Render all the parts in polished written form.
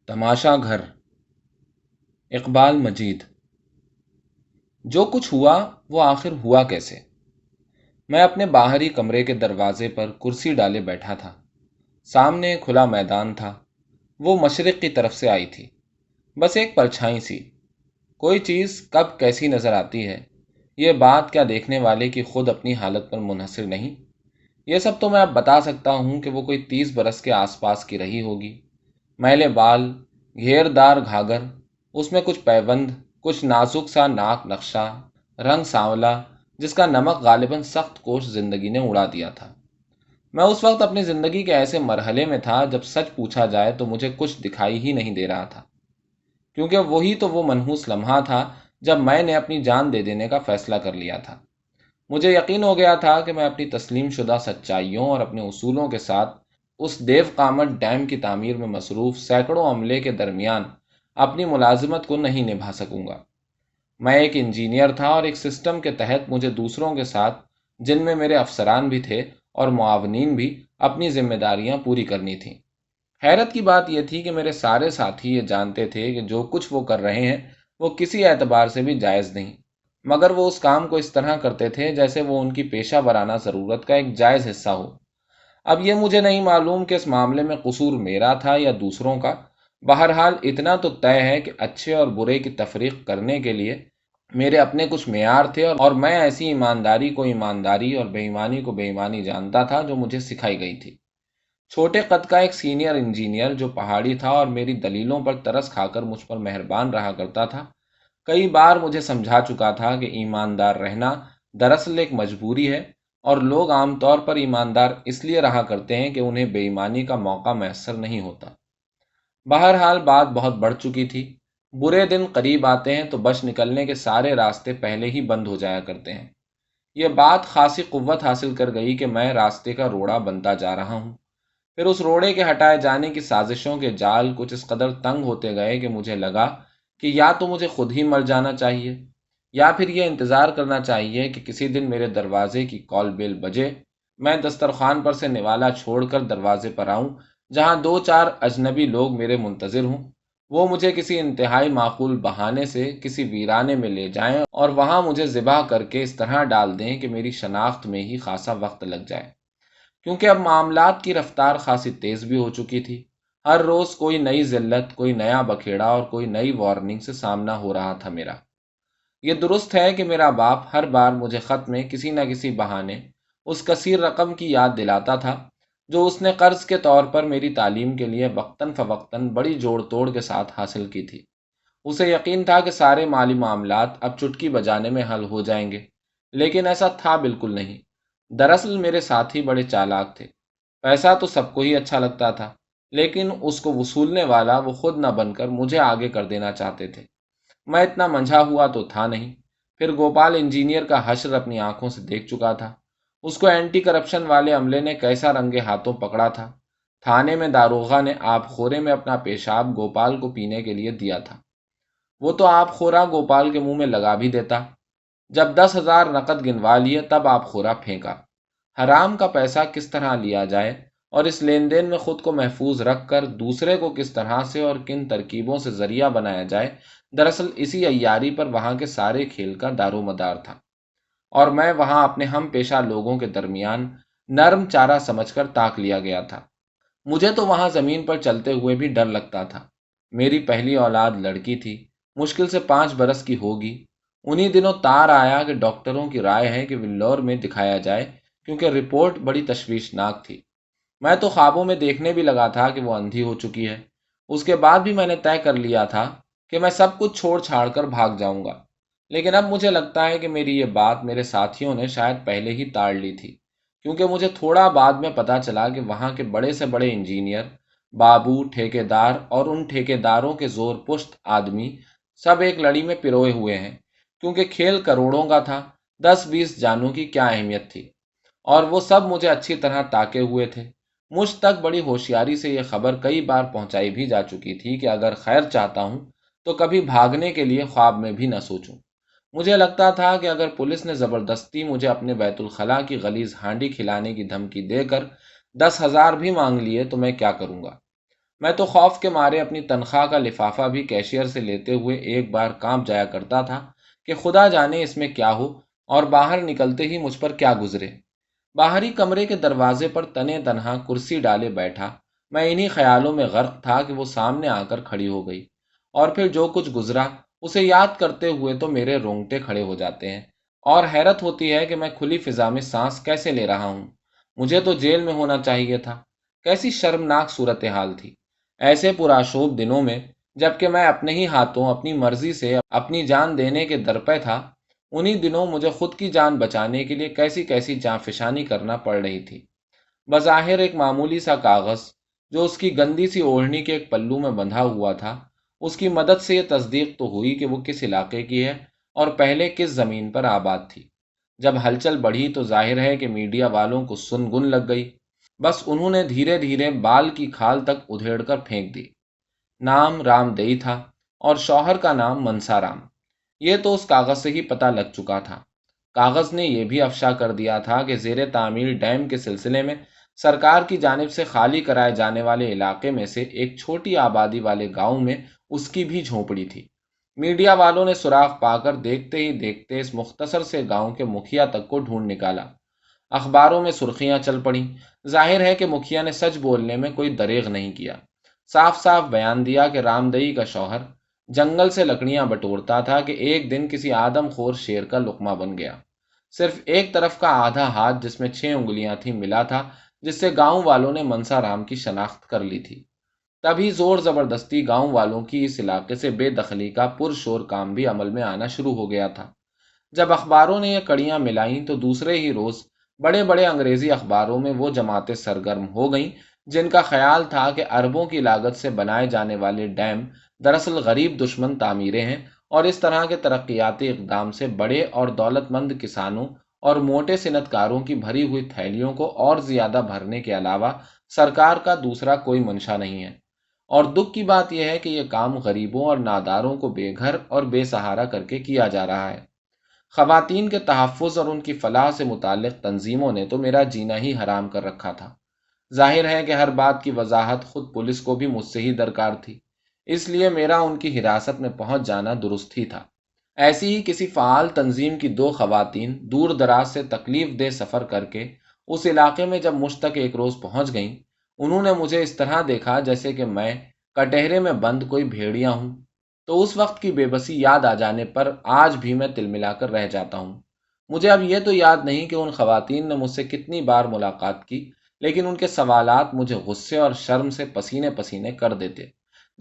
تماشا گھر، اقبال مجید۔ جو کچھ ہوا وہ آخر ہوا کیسے؟ میں اپنے باہری کمرے کے دروازے پر کرسی ڈالے بیٹھا تھا۔ سامنے کھلا میدان تھا۔ وہ مشرق کی طرف سے آئی تھی، بس ایک پرچھائی سی۔ کوئی چیز کب کیسی نظر آتی ہے، یہ بات کیا دیکھنے والے کی خود اپنی حالت پر منحصر نہیں؟ یہ سب تو میں اب بتا سکتا ہوں کہ وہ کوئی 30 برس کے آس پاس کی رہی ہوگی۔ میلے بال، گھیردار گھاگھر، اس میں کچھ پیوند، کچھ نازک سا ناک نقشہ، رنگ سانولا جس کا نمک غالباً سخت کوش زندگی نے اڑا دیا تھا۔ میں اس وقت اپنی زندگی کے ایسے مرحلے میں تھا جب سچ پوچھا جائے تو مجھے کچھ دکھائی ہی نہیں دے رہا تھا، کیونکہ وہی تو وہ منحوس لمحہ تھا جب میں نے اپنی جان دے دینے کا فیصلہ کر لیا تھا۔ مجھے یقین ہو گیا تھا کہ میں اپنی تسلیم شدہ سچائیوں اور اپنے اصولوں کے ساتھ اس دیو قامت ڈیم کی تعمیر میں مصروف سینکڑوں عملے کے درمیان اپنی ملازمت کو نہیں نبھا سکوں گا۔ میں ایک انجینئر تھا اور ایک سسٹم کے تحت مجھے دوسروں کے ساتھ، جن میں میرے افسران بھی تھے اور معاونین بھی، اپنی ذمہ داریاں پوری کرنی تھیں۔ حیرت کی بات یہ تھی کہ میرے سارے ساتھی یہ جانتے تھے کہ جو کچھ وہ کر رہے ہیں وہ کسی اعتبار سے بھی جائز نہیں، مگر وہ اس کام کو اس طرح کرتے تھے جیسے وہ ان کی پیشہ ورانہ ضرورت کا ایک جائز حصہ ہو۔ اب یہ مجھے نہیں معلوم کہ اس معاملے میں قصور میرا تھا یا دوسروں کا۔ بہرحال اتنا تو طے ہے کہ اچھے اور برے کی تفریق کرنے کے لیے میرے اپنے کچھ معیار تھے، اور میں ایسی ایمانداری کو ایمانداری اور بے ایمانی کو بے ایمانی جانتا تھا جو مجھے سکھائی گئی تھی۔ چھوٹے قد کا ایک سینئر انجینئر جو پہاڑی تھا اور میری دلیلوں پر ترس کھا کر مجھ پر مہربان رہا کرتا تھا، کئی بار مجھے سمجھا چکا تھا کہ ایماندار رہنا دراصل ایک مجبوری ہے، اور لوگ عام طور پر ایماندار اس لیے رہا کرتے ہیں کہ انہیں بے ایمانی کا موقع میسر نہیں ہوتا۔ بہرحال بات بہت بڑھ چکی تھی۔ برے دن قریب آتے ہیں تو بچ نکلنے کے سارے راستے پہلے ہی بند ہو جایا کرتے ہیں۔ یہ بات خاصی قوت حاصل کر گئی کہ میں راستے کا روڑا بنتا جا رہا ہوں۔ پھر اس روڑے کے ہٹائے جانے کی سازشوں کے جال کچھ اس قدر تنگ ہوتے گئے کہ مجھے لگا کہ یا تو مجھے خود ہی مر جانا چاہیے، یا پھر یہ انتظار کرنا چاہیے کہ کسی دن میرے دروازے کی کال بیل بجے، میں دسترخوان پر سے نوالا چھوڑ کر دروازے پر آؤں، جہاں دو چار اجنبی لوگ میرے منتظر ہوں۔ وہ مجھے کسی انتہائی معقول بہانے سے کسی ویرانے میں لے جائیں اور وہاں مجھے ذبح کر کے اس طرح ڈال دیں کہ میری شناخت میں ہی خاصا وقت لگ جائے، کیونکہ اب معاملات کی رفتار خاصی تیز بھی ہو چکی تھی۔ ہر روز کوئی نئی ذلت، کوئی نیا بکھیڑا اور کوئی نئی وارننگ سے سامنا ہو رہا تھا میرا۔ یہ درست ہے کہ میرا باپ ہر بار مجھے خط میں کسی نہ کسی بہانے اس کثیر رقم کی یاد دلاتا تھا جو اس نے قرض کے طور پر میری تعلیم کے لیے وقتاً فوقتاً بڑی جوڑ توڑ کے ساتھ حاصل کی تھی۔ اسے یقین تھا کہ سارے مالی معاملات اب چٹکی بجانے میں حل ہو جائیں گے، لیکن ایسا تھا بالکل نہیں۔ دراصل میرے ساتھی بڑے چالاک تھے۔ پیسہ تو سب کو ہی اچھا لگتا تھا، لیکن اس کو وصولنے والا وہ خود نہ بن کر مجھے آگے کر دینا چاہتے تھے۔ میں اتنا منجھا ہوا تو تھا نہیں۔ پھر گوپال انجینئر کا حشر اپنی آنکھوں سے دیکھ چکا تھا۔ اس کو اینٹی کرپشن والے عملے نے کیسا رنگے ہاتھوں پکڑا تھا۔ تھانے میں داروغہ نے آب خورے میں اپنا پیشاب گوپال کو پینے کے لیے دیا تھا۔ وہ تو آب خورا گوپال کے منہ میں لگا بھی دیتا۔ جب 10,000 نقد گنوا لیے تب آب خورا پھینکا۔ حرام کا پیسہ کس طرح لیا جائے اور اس لین دین میں خود کو محفوظ رکھ کر دوسرے کو کس طرح سے اور کن ترکیبوں سے ذریعہ بنایا جائے، دراصل اسی عیاری پر وہاں کے سارے کھیل کا دار و مدار تھا، اور میں وہاں اپنے ہم پیشہ لوگوں کے درمیان نرم چارہ سمجھ کر تاک لیا گیا تھا۔ مجھے تو وہاں زمین پر چلتے ہوئے بھی ڈر لگتا تھا۔ میری پہلی اولاد لڑکی تھی، مشکل سے 5 برس کی ہوگی۔ انہی دنوں تار آیا کہ ڈاکٹروں کی رائے ہے کہ ولور میں دکھایا جائے، کیونکہ رپورٹ بڑی تشویشناک تھی۔ میں تو خوابوں میں دیکھنے بھی لگا تھا کہ وہ اندھی ہو چکی ہے۔ اس کے بعد بھی میں نے طے کر لیا تھا کہ میں سب کچھ چھوڑ چھاڑ کر بھاگ جاؤں گا، لیکن اب مجھے لگتا ہے کہ میری یہ بات میرے ساتھیوں نے شاید پہلے ہی تاڑ لی تھی، کیونکہ مجھے تھوڑا بعد میں پتا چلا کہ وہاں کے بڑے سے بڑے انجینئر، بابو، ٹھیکیدار اور ان ٹھیکیداروں کے زور پشت آدمی سب ایک لڑی میں پروئے ہوئے ہیں، کیونکہ کھیل کروڑوں کا تھا، 10-20 جانوں کی کیا اہمیت تھی، اور وہ سب مجھے اچھی طرح تاکے ہوئے تھے۔ مجھ تک بڑی ہوشیاری سے یہ خبر کئی بار پہنچائی بھی جا چکی تھی کہ اگر خیر چاہتا ہوں تو کبھی بھاگنے کے لیے خواب میں بھی نہ سوچوں۔ مجھے لگتا تھا کہ اگر پولیس نے زبردستی مجھے اپنے بیت الخلاء کی غلیظ ہانڈی کھلانے کی دھمکی دے کر 10,000 بھی مانگ لیے تو میں کیا کروں گا۔ میں تو خوف کے مارے اپنی تنخواہ کا لفافہ بھی کیشیئر سے لیتے ہوئے ایک بار کانپ جایا کرتا تھا کہ خدا جانے اس میں کیا ہو اور باہر نکلتے ہی مجھ پر کیا گزرے۔ باہری کمرے کے دروازے پر تنے تنہا کرسی ڈالے بیٹھا میں انہی خیالوں میں غرق تھا کہ وہ سامنے آ کر کھڑی ہو گئی، اور پھر جو کچھ گزرا اسے یاد کرتے ہوئے تو میرے رونگٹے کھڑے ہو جاتے ہیں، اور حیرت ہوتی ہے کہ میں کھلی فضا میں سانس کیسے لے رہا ہوں۔ مجھے تو جیل میں ہونا چاہیے تھا۔ کیسی شرمناک صورتحال تھی۔ ایسے پرآشوب دنوں میں، جبکہ میں اپنے ہی ہاتھوں اپنی مرضی سے اپنی جان دینے کے درپے تھا، انہی دنوں مجھے خود کی جان بچانے کے لیے کیسی کیسی جانفشانی کرنا پڑ رہی تھی۔ بظاہر ایک معمولی سا کاغذ جو اس کی گندی سی اوڑھنی کے ایک پلو میں بندھا ہوا تھا، اس کی مدد سے یہ تصدیق تو ہوئی کہ وہ کس علاقے کی ہے اور پہلے کس زمین پر آباد تھی۔ جب ہلچل بڑھی تو ظاہر ہے کہ میڈیا والوں کو سن گن لگ گئی۔ بس انہوں نے دھیرے دھیرے بال کی کھال تک ادھیڑ کر پھینک دی۔ نام رام دئی تھا اور شوہر کا نام منسا رام، یہ تو اس کاغذ سے ہی پتہ لگ چکا تھا۔ کاغذ نے یہ بھی افشا کر دیا تھا کہ زیر تعمیر ڈیم کے سلسلے میں سرکار کی جانب سے خالی کرائے جانے والے علاقے میں سے ایک چھوٹی آبادی والے گاؤں میں اس کی بھی جھونپڑی تھی۔ میڈیا والوں نے سراغ پا کر دیکھتے ہی دیکھتے اس مختصر سے گاؤں کے مکھیا تک کو ڈھونڈ نکالا۔ اخباروں میں سرخیاں چل پڑیں۔ ظاہر ہے کہ مکھیا نے سچ بولنے میں کوئی دریغ نہیں کیا۔ صاف صاف بیان دیا کہ رامدئی کا شوہر جنگل سے لکڑیاں بٹورتا تھا کہ ایک دن کسی آدم خور شیر کا لقمہ بن گیا۔ صرف ایک طرف کا آدھا ہاتھ جس میں 6 انگلیاں تھیں ملا تھا، جس سے گاؤں والوں نے منسا رام کی شناخت کر لی تھی۔ تبھی زور زبردستی گاؤں والوں کی اس علاقے سے بے دخلی کا پرشور کام بھی عمل میں آنا شروع ہو گیا تھا۔ جب اخباروں نے یہ کڑیاں ملائیں تو دوسرے ہی روز بڑے بڑے انگریزی اخباروں میں وہ جماعتیں سرگرم ہو گئیں جن کا خیال تھا کہ اربوں کی لاگت سے بنائے جانے والے ڈیم دراصل غریب دشمن تعمیریں ہیں، اور اس طرح کے ترقیاتی اقدام سے بڑے اور دولت مند کسانوں اور موٹے صنعت کاروں کی بھری ہوئی تھیلیوں کو اور زیادہ بھرنے کے علاوہ سرکار کا دوسرا کوئی منشا نہیں ہے۔ اور دکھ کی بات یہ ہے کہ یہ کام غریبوں اور ناداروں کو بے گھر اور بے سہارا کر کے کیا جا رہا ہے۔ خواتین کے تحفظ اور ان کی فلاح سے متعلق تنظیموں نے تو میرا جینا ہی حرام کر رکھا تھا۔ ظاہر ہے کہ ہر بات کی وضاحت خود پولیس کو بھی مجھ سے ہی درکار تھی، اس لیے میرا ان کی حراست میں پہنچ جانا درست ہی تھا۔ ایسی ہی کسی فعال تنظیم کی 2 خواتین دور دراز سے تکلیف دہ سفر کر کے اس علاقے میں جب مجھ تک ایک روز پہنچ گئیں، انہوں نے مجھے اس طرح دیکھا جیسے کہ میں کٹہرے میں بند کوئی بھیڑیا ہوں، تو اس وقت کی بے بسی یاد آ جانے پر آج بھی میں تل ملا کر رہ جاتا ہوں۔ مجھے اب یہ تو یاد نہیں کہ ان خواتین نے مجھ سے کتنی بار ملاقات کی، لیکن ان کے سوالات مجھے غصے اور شرم سے پسینے پسینے کر دیتے۔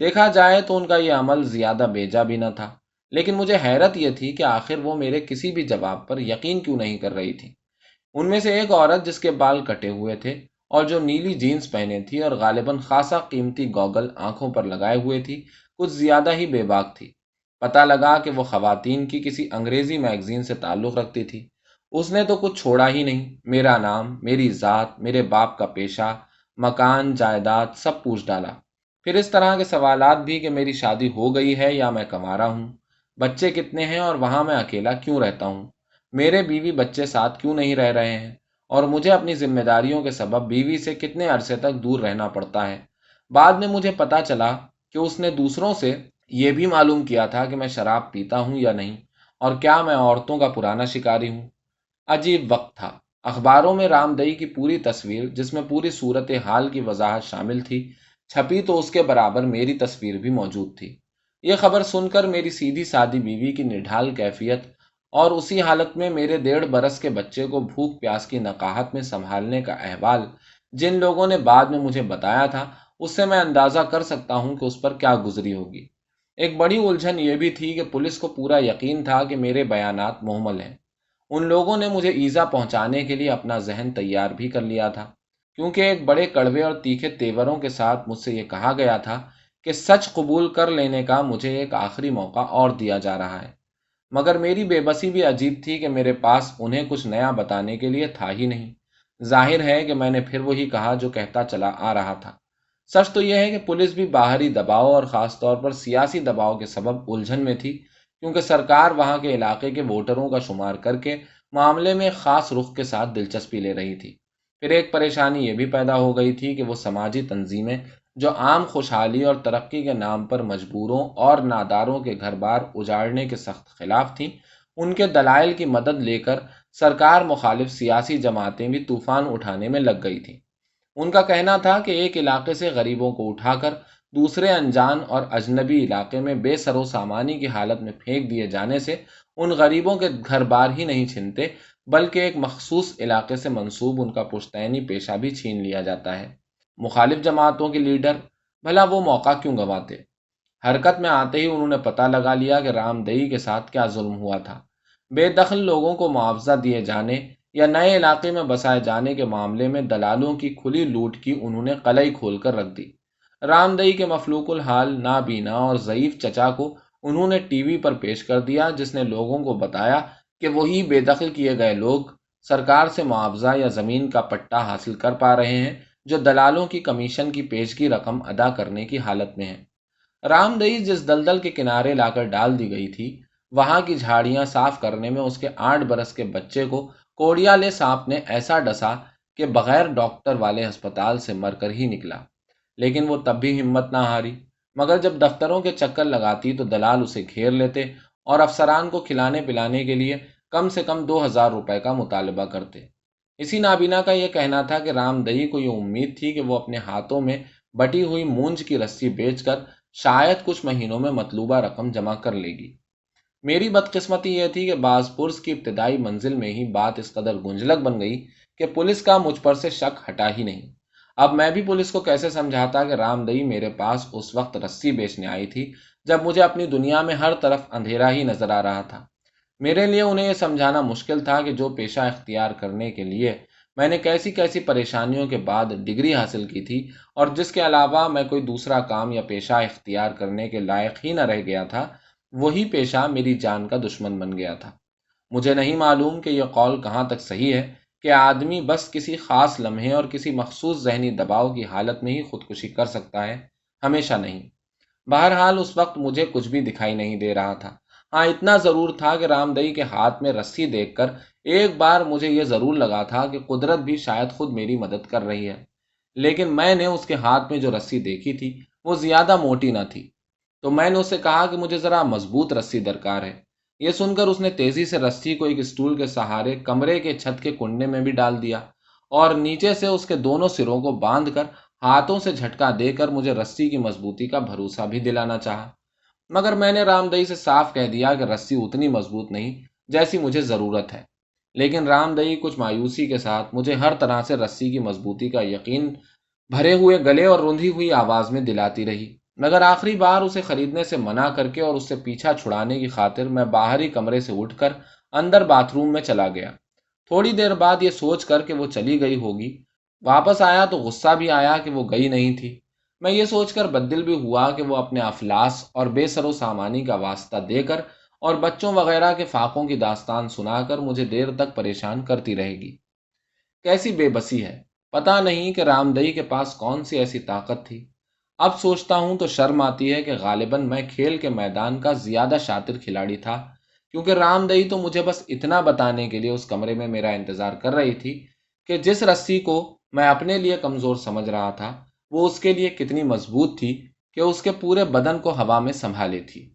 دیکھا جائے تو ان کا یہ عمل زیادہ بیجا بھی نہ تھا، لیکن مجھے حیرت یہ تھی کہ آخر وہ میرے کسی بھی جواب پر یقین کیوں نہیں کر رہی تھی۔ ان میں سے ایک عورت جس کے بال کٹے ہوئے تھے اور جو نیلی جینس پہنے تھی اور غالباً خاصا قیمتی گوگل آنکھوں پر لگائے ہوئے تھی، کچھ زیادہ ہی بے باک تھی۔ پتہ لگا کہ وہ خواتین کی کسی انگریزی میگزین سے تعلق رکھتی تھی۔ اس نے تو کچھ چھوڑا ہی نہیں، میرا نام، میری ذات، میرے باپ کا پیشہ، مکان، جائیداد، سب پوچھ ڈالا۔ پھر اس طرح کے سوالات بھی کہ میری شادی ہو گئی ہے یا میں کنوارا ہوں، بچے کتنے ہیں اور وہاں میں اکیلا کیوں رہتا ہوں، میرے بیوی بچے ساتھ کیوں نہیں رہ رہے ہیں، اور مجھے اپنی ذمہ داریوں کے سبب بیوی سے کتنے عرصے تک دور رہنا پڑتا ہے۔ بعد میں مجھے پتا چلا کہ اس نے دوسروں سے یہ بھی معلوم کیا تھا کہ میں شراب پیتا ہوں یا نہیں، اور کیا میں عورتوں کا پرانا شکاری ہوں۔ عجیب وقت تھا۔ اخباروں میں رامدئی کی پوری تصویر، جس میں پوری صورت حال کی وضاحت شامل تھی، چھپی تو اس کے برابر میری تصویر بھی موجود تھی۔ یہ خبر سن کر میری سیدھی سادی بیوی کی نڈھال کیفیت اور اسی حالت میں میرے 1.5 برس کے بچے کو بھوک پیاس کی نقاہت میں سنبھالنے کا احوال جن لوگوں نے بعد میں مجھے بتایا تھا، اس سے میں اندازہ کر سکتا ہوں کہ اس پر کیا گزری ہوگی۔ ایک بڑی الجھن یہ بھی تھی کہ پولیس کو پورا یقین تھا کہ میرے بیانات مہمل ہیں۔ ان لوگوں نے مجھے ایذا پہنچانے کے لیے اپنا ذہن تیار بھی کر لیا تھا، کیونکہ ایک بڑے کڑوے اور تیکھے تیوروں کے ساتھ مجھ سے یہ کہا گیا تھا کہ سچ قبول کر لینے کا مجھے ایک آخری موقع اور دیا جا رہا ہے۔ مگر میری بے بسی بھی عجیب تھی کہ میرے پاس انہیں کچھ نیا بتانے کے لیے تھا ہی نہیں۔ ظاہر ہے کہ میں نے پھر وہی کہا جو کہتا چلا آ رہا تھا۔ سچ تو یہ ہے کہ پولیس بھی باہری دباؤ اور خاص طور پر سیاسی دباؤ کے سبب الجھن میں تھی، کیونکہ سرکار وہاں کے علاقے کے ووٹروں کا شمار کر کے معاملے میں خاص رخ کے ساتھ دلچسپی لے رہی تھی۔ پھر ایک پریشانی یہ بھی پیدا ہو گئی تھی کہ وہ سماجی تنظیمیں جو عام خوشحالی اور ترقی کے نام پر مجبوروں اور ناداروں کے گھر بار اجاڑنے کے سخت خلاف تھیں، ان کے دلائل کی مدد لے کر سرکار مخالف سیاسی جماعتیں بھی طوفان اٹھانے میں لگ گئی تھیں۔ ان کا کہنا تھا کہ ایک علاقے سے غریبوں کو اٹھا کر دوسرے انجان اور اجنبی علاقے میں بے سر و سامانی کی حالت میں پھینک دیے جانے سے ان غریبوں کے گھر بار ہی نہیں چھنتے، بلکہ ایک مخصوص علاقے سے منسوب ان کا پشتینی پیشہ بھی چھین لیا جاتا ہے۔ مخالف جماعتوں کے لیڈر بھلا وہ موقع کیوں گنواتے؟ حرکت میں آتے ہی انہوں نے پتہ لگا لیا کہ رام دئی کے ساتھ کیا ظلم ہوا تھا۔ بے دخل لوگوں کو معاوضہ دیے جانے یا نئے علاقے میں بسائے جانے کے معاملے میں دلالوں کی کھلی لوٹ کی انہوں نے قلعی کھول کر رکھ دی۔ رام دئی کے مفلوق الحال نابینا اور ضعیف چچا کو انہوں نے ٹی وی پر پیش کر دیا، جس نے لوگوں کو بتایا کہ وہی بے دخل کیے گئے لوگ سرکار سے معاوضہ یا زمین کا پٹا حاصل کر پا رہے ہیں، جو دلالوں کی کمیشن کی پیشگی رقم ادا کرنے کی حالت میں ہے۔ رام دئی جس دلدل کے کنارے لا کر ڈال دی گئی تھی، وہاں کی جھاڑیاں صاف کرنے میں اس کے 8 برس کے بچے کو کوڑیالے سانپ نے ایسا ڈسا کہ بغیر ڈاکٹر والے ہسپتال سے مر کر ہی نکلا، لیکن وہ تب بھی ہمت نہ ہاری، مگر جب دفتروں کے چکر لگاتی تو دلال اسے گھیر لیتے اور افسران کو کھلانے پلانے کے لیے کم سے کم 2000 روپے کا مطالبہ کرتے۔ اسی نابینا کا یہ کہنا تھا کہ رام دئی کو یہ امید تھی کہ وہ اپنے ہاتھوں میں بٹی ہوئی مونج کی رسی بیچ کر شاید کچھ مہینوں میں مطلوبہ رقم جمع کر لے گی۔ میری بدقسمتی یہ تھی کہ بعض پرس کی ابتدائی منزل میں ہی بات اس قدر گنجلک بن گئی کہ پولیس کا مجھ پر سے شک ہٹا ہی نہیں۔ اب میں بھی پولیس کو کیسے سمجھاتا کہ رام دئی میرے پاس اس وقت رسی بیچنے آئی تھی جب مجھے اپنی دنیا میں ہر طرف اندھیرا ہی نظر آ رہا تھا۔ میرے لیے انہیں یہ سمجھانا مشکل تھا کہ جو پیشہ اختیار کرنے کے لیے میں نے کیسی کیسی پریشانیوں کے بعد ڈگری حاصل کی تھی، اور جس کے علاوہ میں کوئی دوسرا کام یا پیشہ اختیار کرنے کے لائق ہی نہ رہ گیا تھا، وہی پیشہ میری جان کا دشمن بن گیا تھا۔ مجھے نہیں معلوم کہ یہ قول کہاں تک صحیح ہے کہ آدمی بس کسی خاص لمحے اور کسی مخصوص ذہنی دباؤ کی حالت میں ہی خودکشی کر سکتا ہے، ہمیشہ نہیں۔ بہرحال اس وقت مجھے کچھ بھی دکھائی نہیں دے رہا تھا۔ ہاں، اتنا ضرور تھا کہ رام دئی کے ہاتھ میں رسی دیکھ کر ایک بار مجھے یہ ضرور لگا تھا کہ قدرت بھی شاید خود میری مدد کر رہی ہے، لیکن میں نے اس کے ہاتھ میں جو رسی دیکھی تھی وہ زیادہ موٹی نہ تھی، تو میں نے اسے کہا کہ مجھے ذرا مضبوط رسی درکار ہے۔ یہ سن کر اس نے تیزی سے رسی کو ایک اسٹول کے سہارے کمرے کے چھت کے کنڈے میں بھی ڈال دیا اور نیچے سے اس کے دونوں سروں کو باندھ کر ہاتھوں سے جھٹکا دے کر مجھے رسی کی مضبوطی کا بھروسہ بھی دلانا چاہا، مگر میں نے رام دئی سے صاف کہہ دیا کہ رسی اتنی مضبوط نہیں جیسی مجھے ضرورت ہے۔ لیکن رام دئی کچھ مایوسی کے ساتھ مجھے ہر طرح سے رسی کی مضبوطی کا یقین بھرے ہوئے گلے اور رندھی ہوئی آواز میں دلاتی رہی، مگر آخری بار اسے خریدنے سے منع کر کے اور اس سے پیچھا چھڑانے کی خاطر میں باہری کمرے سے اٹھ کر اندر باتھ روم میں چلا گیا۔ تھوڑی دیر بعد یہ سوچ کر کہ وہ چلی گئی ہوگی واپس آیا تو غصہ بھی آیا کہ وہ گئی نہیں تھی۔ میں یہ سوچ کر بددل بھی ہوا کہ وہ اپنے افلاس اور بے سر و سامانی کا واسطہ دے کر اور بچوں وغیرہ کے فاقوں کی داستان سنا کر مجھے دیر تک پریشان کرتی رہے گی۔ کیسی بے بسی ہے! پتہ نہیں کہ رام دئی کے پاس کون سی ایسی طاقت تھی۔ اب سوچتا ہوں تو شرم آتی ہے کہ غالباً میں کھیل کے میدان کا زیادہ شاطر کھلاڑی تھا، کیونکہ رام دئی تو مجھے بس اتنا بتانے کے لیے اس کمرے میں میرا انتظار کر رہی تھی کہ جس رسی کو میں اپنے لیے کمزور سمجھ رہا تھا وہ اس کے لیے کتنی مضبوط تھی کہ اس کے پورے بدن کو ہوا میں سنبھالے تھی۔